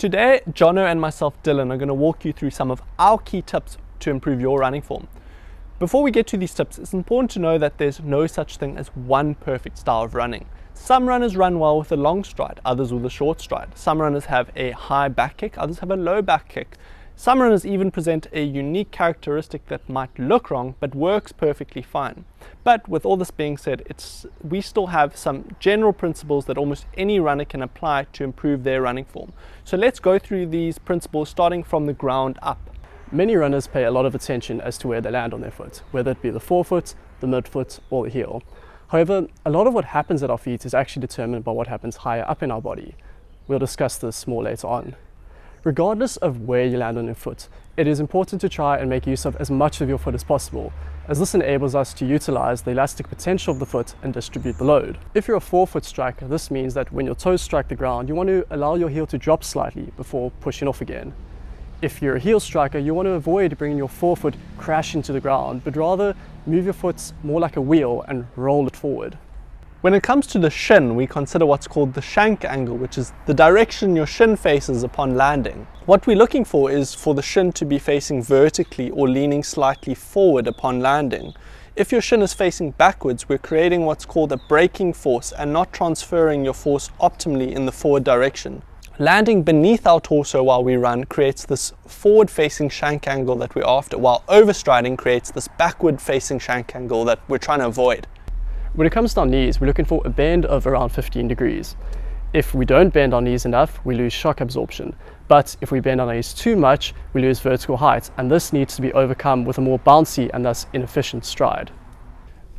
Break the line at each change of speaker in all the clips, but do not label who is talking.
Today, Jono and myself, Dylan, are going to walk you through some of our key tips to improve your running form. Before we get to these tips, it's important to know that there's no such thing as one perfect style of running. Some runners run well with a long stride, others with a short stride. Some runners have a high back kick, others have a low back kick. Some runners even present a unique characteristic that might look wrong but works perfectly fine. But with all this being said, we still have some general principles that almost any runner can apply to improve their running form. So let's go through these principles starting from the ground up.
Many runners pay a lot of attention as to where they land on their foot, whether it be the forefoot, the midfoot or the heel. However, a lot of what happens at our feet is actually determined by what happens higher up in our body. We'll discuss this more later on. Regardless of where you land on your foot, it is important to try and make use of as much of your foot as possible, as this enables us to utilize the elastic potential of the foot and distribute the load. If you're a forefoot striker, this means that when your toes strike the ground, you want to allow your heel to drop slightly before pushing off again. If you're a heel striker, you want to avoid bringing your forefoot crash into the ground, but rather move your foot more like a wheel and roll it forward.
When it comes to the shin, we consider what's called the shank angle, which is the direction your shin faces upon landing. What we're looking for is for the shin to be facing vertically or leaning slightly forward upon landing. If your shin is facing backwards, we're creating what's called a braking force and not transferring your force optimally in the forward direction. Landing beneath our torso while we run creates this forward-facing shank angle that we're after, while overstriding creates this backward-facing shank angle that we're trying to avoid.
When it comes to our knees, we're looking for a bend of around 15 degrees. If we don't bend our knees enough, we lose shock absorption. But if we bend our knees too much, we lose vertical height, and this needs to be overcome with a more bouncy and thus inefficient stride.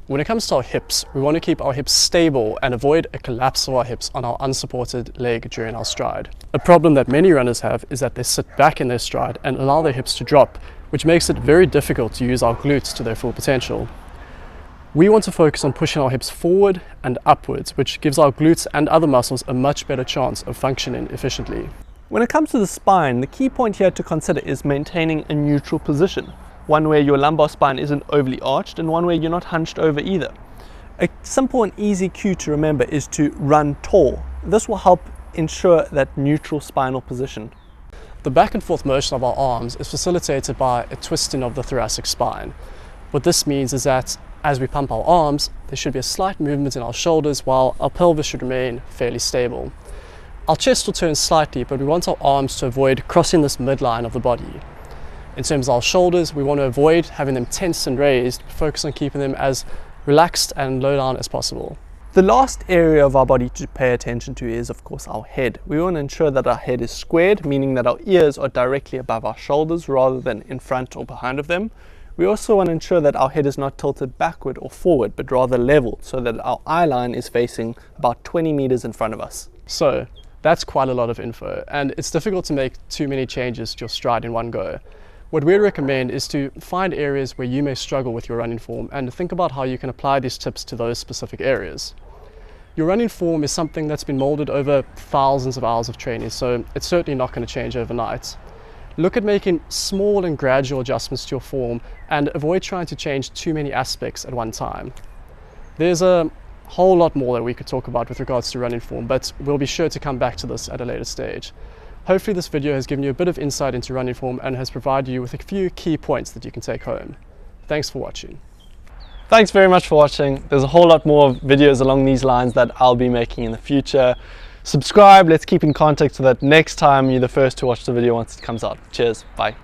When it comes to our hips, we want to keep our hips stable and avoid a collapse of our hips on our unsupported leg during our stride. A problem that many runners have is that they sit back in their stride and allow their hips to drop, which makes it very difficult to use our glutes to their full potential. We want to focus on pushing our hips forward and upwards, which gives our glutes and other muscles a much better chance of functioning efficiently.
When it comes to the spine, the key point here to consider is maintaining a neutral position. One where your lumbar spine isn't overly arched and one where you're not hunched over either. A simple and easy cue to remember is to run tall. This will help ensure that neutral spinal position.
The back and forth motion of our arms is facilitated by a twisting of the thoracic spine. What this means is that as we pump our arms, there should be a slight movement in our shoulders while our pelvis should remain fairly stable. Our chest will turn slightly, but we want our arms to avoid crossing this midline of the body. In terms of our shoulders, we want to avoid having them tense and raised, focus on keeping them as relaxed and low down as possible.
The last area of our body to pay attention to is, of course, our head. We want to ensure that our head is squared, meaning that our ears are directly above our shoulders rather than in front or behind of them. We also want to ensure that our head is not tilted backward or forward, but rather level, so that our eye line is facing about 20 meters in front of us.
So that's quite a lot of info, and it's difficult to make too many changes to your stride in one go. What we'd recommend is to find areas where you may struggle with your running form and think about how you can apply these tips to those specific areas. Your running form is something that's been molded over thousands of hours of training, so it's certainly not going to change overnight. Look at making small and gradual adjustments to your form and avoid trying to change too many aspects at one time. There's a whole lot more that we could talk about with regards to running form, but we'll be sure to come back to this at a later stage. Hopefully this video has given you a bit of insight into running form and has provided you with a few key points that you can take home. Thanks for watching.
Thanks very much for watching. There's a whole lot more videos along these lines that I'll be making in the future. Subscribe, let's keep in contact so that next time you're the first to watch the video once it comes out. Cheers, bye.